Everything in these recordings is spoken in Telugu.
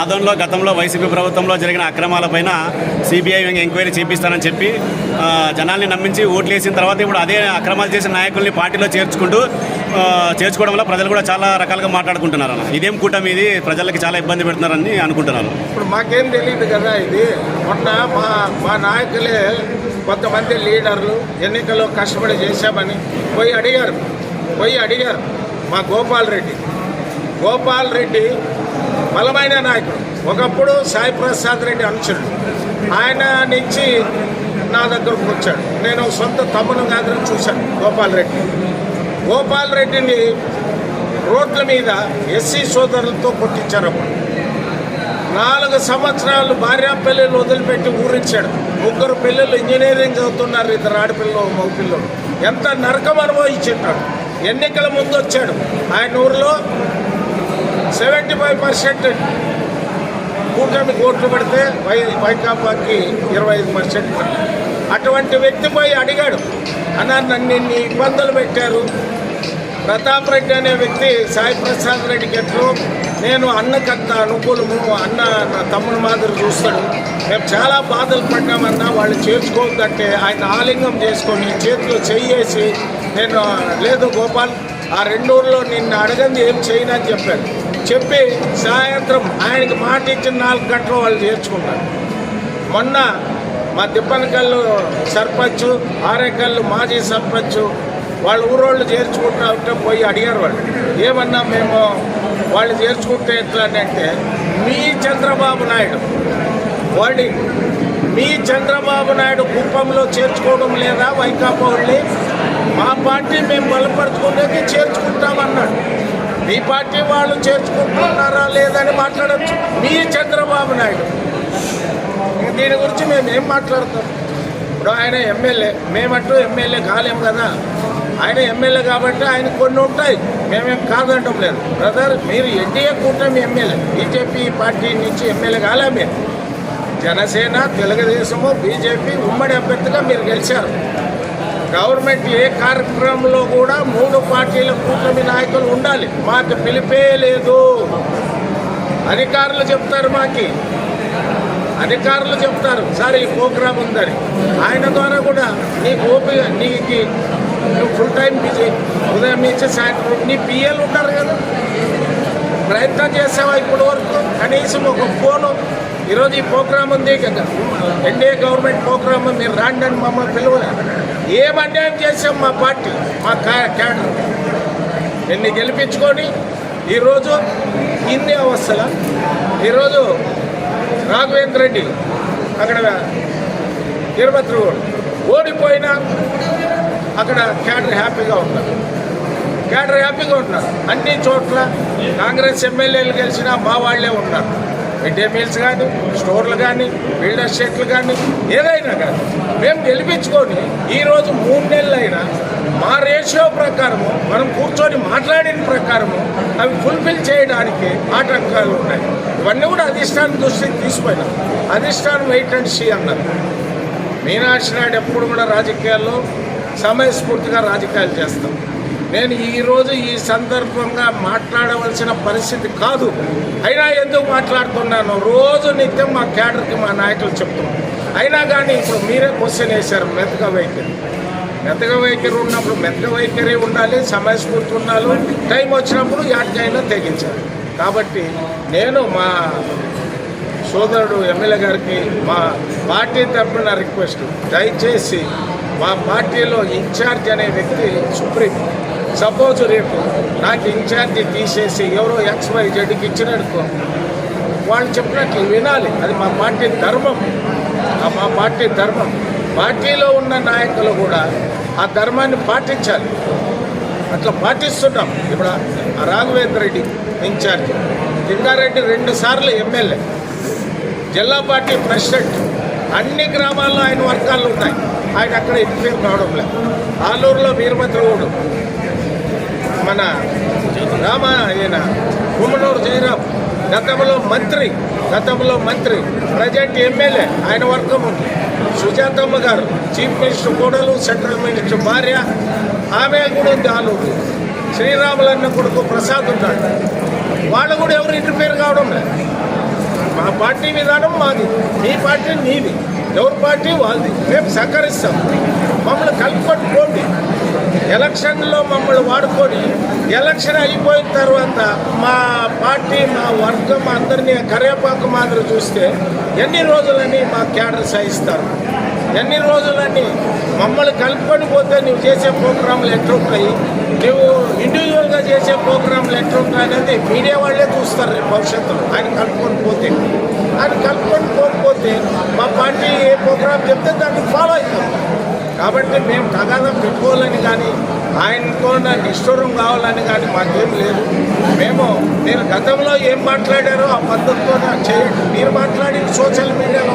ఆదోన్లో గతంలో వైసీపీ ప్రభుత్వంలో జరిగిన అక్రమాలపైన సిబిఐ ఎంక్వైరీ చేపిస్తానని చెప్పి జనాల్ని నమ్మించి ఓట్లు వేసిన తర్వాత ఇప్పుడు అదే అక్రమాలు చేసిన నాయకుల్ని పార్టీలో చేర్చుకోవడం వల్ల ప్రజలు కూడా చాలా రకాలుగా మాట్లాడుకుంటున్నారు అన్న. ఇదేం కూటమి, ఇది ప్రజలకి చాలా ఇబ్బంది పెడుతున్నారని అనుకుంటున్నారు. ఇప్పుడు మాకేం తెలియదు కదా, ఇది మొన్న మా నాయకులే కొంతమంది లీడర్లు ఎన్నికల్లో కష్టపడి చేశామని పోయి అడిగారు మా గోపాల్ రెడ్డి బలమైన నాయకుడు, ఒకప్పుడు సాయి ప్రసాద్ రెడ్డి అనుచరుడు. ఆయన నుంచి నా దగ్గరకు వచ్చాడు. నేను సొంత తమ్ముడు దగ్గర చూశాను గోపాల్ రెడ్డిని రోడ్ల మీద ఎస్సీ సోదరులతో కొట్టించారు. అప్పుడు 4 సంవత్సరాలు భార్యా పిల్లలు వదిలిపెట్టి ఊరించాడు. 3 పిల్లలు ఇంజనీరింగ్ చదువుతున్నారు, 2 ఆడపిల్లలు మగ పిల్లలు. ఎంత నరకం అనుభవించుంటాడు. ఎన్నికల ముందు వచ్చాడు, ఆయన ఊరిలో 75% కూటమి ఓట్లు పడితే వైకాపాకి 25% పడ్డాయి. అటువంటి వ్యక్తి పోయి అడిగాడు, అన్న నన్ను ఇన్ని ఇబ్బందులు పెట్టారు. ప్రతాప్ రెడ్డి అనే వ్యక్తి సాయి ప్రసాద్ రెడ్డికి ఎట్లు నేను అన్నకంత అనుకూలము, అన్న నా తమ్ముడు మాదిరి చూస్తాడు, మేము చాలా బాధలు పడ్డామన్నా వాళ్ళు చేర్చుకోవద్దంటే ఆయన ఆలింగం చేసుకొని చేతిలో చెయ్యేసి నేను లేదు గోపాల్ ఆ 2 ఊర్లో నిన్ను అడగంది ఏం చేయనని చెప్పాడు. చెప్పి సాయంత్రం ఆయనకి మాట ఇచ్చిన 4 గంటలు వాళ్ళు చేర్చుకుంటారు. మొన్న మా తిప్పనకల్లు సర్పంచ్, ఆరేకల్లు మాజీ సర్పంచ్ వాళ్ళ ఊరోళ్ళు చేర్చుకుంటా ఉంటే పోయి అడిగారు. వాళ్ళు ఏమన్నా మేము వాళ్ళు చేర్చుకుంటే ఎట్లా అంటే మీ చంద్రబాబు నాయుడు కుప్పంలో చేర్చుకోవడం లేదా వైకాపా వాళ్ళని మా పార్టీ మేము బలపరుచుకునేది చేర్చుకుంటామన్నాడు. మీ పార్టీ వాళ్ళు చేర్చుకుంటున్నారా లేదని మాట్లాడచ్చు మీ చంద్రబాబు నాయుడు. దీని గురించి మేము ఏం మాట్లాడతాం? ఇప్పుడు ఆయన ఎమ్మెల్యే, మేమంటూ ఎమ్మెల్యే కాలేము కదా. ఆయన ఎమ్మెల్యే కాబట్టి ఆయన కొన్ని ఉంటాయి, మేమేం కాదంటాం లేదు. బ్రదర్ మీరు ఎన్డీఏ కూటమి ఎమ్మెల్యే, బీజేపీ పార్టీ నుంచి ఎమ్మెల్యే కాలే. మీరు జనసేన, తెలుగుదేశము, బీజేపీ ఉమ్మడి అభ్యర్థిగా మీరు గెలిచారు. గవర్నమెంట్ ఏ కార్యక్రమంలో కూడా 3 పార్టీల కూటమి నాయకులు ఉండాలి. మాకు పిలిపే లేదు. అధికారులు చెప్తారు సార్ ఈ ప్రోగ్రాం ఉందని. ఆయన ద్వారా కూడా నీకు ఓపిక, నువ్వు ఫుల్ టైం బిజీ, ఉదయం నుంచి సాయంత్రం నీ పిఎల్ ఉంటారు కదా, ప్రయత్నం చేసావా ఇప్పటి వరకు? కనీసం ఒక ఫోను ఈరోజు ఈ ప్రోగ్రాం ఉంది కదా, ఎన్డీఏ గవర్నమెంట్ ప్రోగ్రామ్, మీరు రాండి అని మమ్మల్ని పిలవలే. ఏం అన్యాయం చేసాం మా పార్టీ, మా క్యాడర్ ఎన్ని గెలిపించుకొని ఈరోజు ఇన్ని అవస్థల. ఈరోజు రాఘవేంద్ర రెడ్డి అక్కడ తిరుపతి ఓడిపోయినా అక్కడ క్యాడర్ హ్యాపీగా ఉన్నారు. అన్ని చోట్ల కాంగ్రెస్ ఎమ్మెల్యేలు గెలిచినా మా వాళ్ళే ఉన్నారు. మిడ్ డే మీల్స్ కానీ, స్టోర్లు కానీ, బిల్డ్ ఎస్టేట్లు కానీ, ఏదైనా కానీ మేము గెలిపించుకొని ఈరోజు 3 నెలలైనా మా రేషియో ప్రకారము మనం కూర్చొని మాట్లాడిన ప్రకారము అవి ఫుల్ఫిల్ చేయడానికి ఆటంకాలు ఉన్నాయి. ఇవన్నీ కూడా అధిష్టానం దృష్టికి తీసుకుపోయినాం. అధిష్టానం వెయిట్ అండ్ సీ అన్నారు. మీనాక్షి నాయుడు ఎప్పుడు కూడా రాజకీయాల్లో సమయస్ఫూర్తిగా రాజకీయాలు చేస్తాం. నేను ఈరోజు ఈ సందర్భంగా మాట్లాడవలసిన పరిస్థితి కాదు, అయినా ఎందుకు మాట్లాడుతున్నాను? రోజు నిత్యం మా క్యాడర్కి మా నాయకులు చెప్తున్నాం. అయినా కానీ ఇప్పుడు మీరే క్వశ్చన్ వేశారు, మెతక వైఖరి ఉన్నప్పుడు మెతక వైఖరి ఉండాలి, సమయస్ఫూర్తి ఉండాలి, టైం వచ్చినప్పుడు యాటికైనా తెగించాలి. కాబట్టి నేను మా సోదరుడు ఎమ్మెల్యే గారికి మా పార్టీ తరఫున రిక్వెస్ట్, దయచేసి మా పార్టీలో ఇన్ఛార్జ్ అనే వ్యక్తి సుప్రీం. సపోజ్ రేపు నాకు ఇన్ఛార్జి తీసేసి ఎవరో XYZకి ఇచ్చినట్టుకో, వాళ్ళు చెప్పినట్లు వినాలి. అది మా పార్టీ ధర్మం. పార్టీలో ఉన్న నాయకులు కూడా ఆ ధర్మాన్ని పాటించాలి. అట్లా పాటిస్తున్నాం. ఇప్పుడు రాఘవేంద్ర రెడ్డి ఇన్ఛార్జి, లింగారెడ్డి 2 సార్లు ఎమ్మెల్యే, జిల్లా పార్టీ ప్రెసిడెంట్. అన్ని గ్రామాల్లో ఆయన వర్గాలు ఉన్నాయి. ఆయన అక్కడ ఇంటర్వ్యూ కావడం లేదు. ఆలూరులో వీరభద్రవుడు, మన ఈయన గుమ్మనూరు జయరాం గతంలో మంత్రి, ప్రజెంట్ ఎమ్మెల్యే, ఆయన వర్గం ఉంది. సుజాతమ్మ గారు చీఫ్ మినిస్టర్ కోడలు, సెంట్రల్ మినిస్టర్ భార్య, ఆమె కూడా ఉంది ఆలూరు. శ్రీరాములన్న కొడుకు ప్రసాద్ ఉన్నాడు. వాళ్ళు కూడా ఎవరు ఇంటర్ఫేర్ కావడం లేదు. మా పార్టీ విధానం మాది, మీ పార్టీ నీది, ఎవరి పార్టీ వాళ్ళది. మేము సహకరిస్తాం, మమ్మల్ని కలుపుకొని పోండి. ఎలక్షన్లో మమ్మల్ని వాడుకొని ఎలక్షన్ అయిపోయిన తర్వాత మా పార్టీ మా వర్గం అందరినీ కరివేపాకు మాదిరి చూస్తే ఎన్ని రోజులని మా క్యాడర్ సహిస్తారు? ఎన్ని రోజులని మమ్మల్ని కలుపుకొని పోతే నువ్వు చేసే ప్రోగ్రాంలు ఎట్లుంటాయి, నువ్వు ఇండివిజువల్గా చేసే ప్రోగ్రాంలు ఎట్లుంటాయి అనేది మీడియా వాళ్ళే చూస్తారు రేపు భవిష్యత్తులో. ఆయన కలుపుకొని పోతే, ఆయన కలుపుకొని పోకపోతే మా పార్టీ ఏ ప్రోగ్రాం చెప్తే దాన్ని ఫాలో అవుతాం. కాబట్టి మేము తగాదం పెట్టుకోవాలని కానీ ఆయనతో నిష్ఠూరం కావాలని కానీ మాకేం లేదు. మీరు గతంలో ఏం మాట్లాడారో ఆ పద్ధతితో చేయండి. మీరు మాట్లాడి సోషల్ మీడియాలో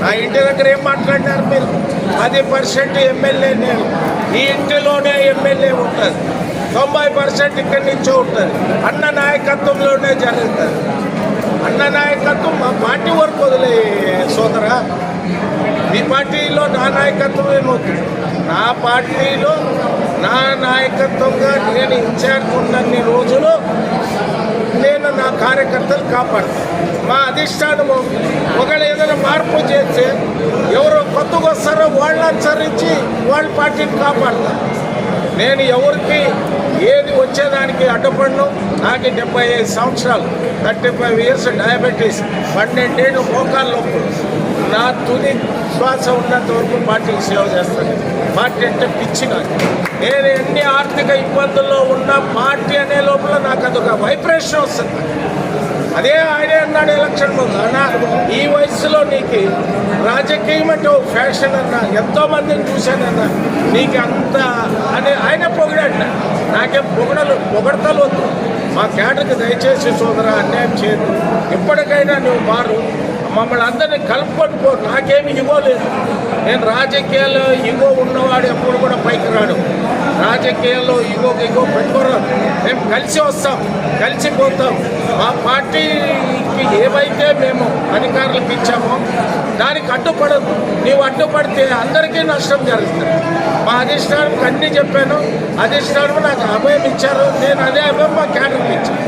నా ఇంటి దగ్గర ఏం మాట్లాడినారు మీరు? 10% ఎమ్మెల్యే నేను, ఈ ఇంటిలోనే ఎమ్మెల్యే ఉంటుంది, 90% ఇక్కడి నుంచో ఉంటుంది. అన్న నాయకత్వంలోనే జరుగుతుంది. అన్న నాయకత్వం మా పార్టీ వరకు వదిలే సోదరా. మీ పార్టీలో నా నాయకత్వం ఏమవుతుంది? నా పార్టీలో నా నాయకత్వంగా నేను ఇన్ఛార్జ్ ఉన్నన్ని రోజులు నేను నా కార్యకర్తలు కాపాడుతాను. మా అధిష్టానము ఒకవేళ ఏదైనా మార్పు చేస్తే ఎవరో కొత్తగా వస్తారో వాళ్ళని అనుసరించి వాళ్ళ పార్టీని కాపాడుతాను. నేను ఎవరికి ఏది వచ్చేదానికి అడ్డపడను. నాకు 75 సంవత్సరాలు, 35 years డయాబెటీస్, 12 ఏళ్ళు మోకాళ్ళ నొప్పులు. నా తుది శ్వాస ఉన్నంత వరకు పార్టీకి సేవ చేస్తాను. పార్టీ అంటే పిచ్చి నాకు. నేను ఎన్ని ఆర్థిక ఇబ్బందుల్లో ఉన్న పార్టీ అనే లోపల నాకు అదొక వైబ్రేషన్ వస్తుంది. అదే ఆయనే అన్నాడు ఎలక్షన్ ముందు, అన్నా ఈ వయసులో నీకు రాజకీయం అంటే ఫ్యాషన్ అన్నా, ఎంతోమందిని చూశానన్నా, నీకు అంత అని ఆయన పొగిడాడు. నాకేం పొగడతలు వద్దు. మా క్యాడర్కి దయచేసి సోదరా అన్యాయం చేయదు. ఎప్పటికైనా నువ్వు మారు, మమ్మల్ని అందరినీ కలుపుకొని పో. నాకేమి ఇగో లేదు. నేను రాజకీయాల్లో ఇగో ఉన్నవాడు ఎప్పుడు కూడా పైకి రాడు. రాజకీయాల్లో ఇగో పెట్టుకోరాదు. మేము కలిసి వస్తాం, కలిసిపోతాం. మా పార్టీకి ఏవైతే మేము అధికారులకు ఇచ్చామో దానికి అడ్డుపడదు. నీవు అడ్డుపడితే అందరికీ నష్టం జరుగుతుంది. మా అధిష్టానంకి అన్నీ చెప్పాను. అధిష్టానం నాకు అభయం ఇచ్చారు. నేను అదే అభయం మా క్యాడర్కి ఇచ్చాను.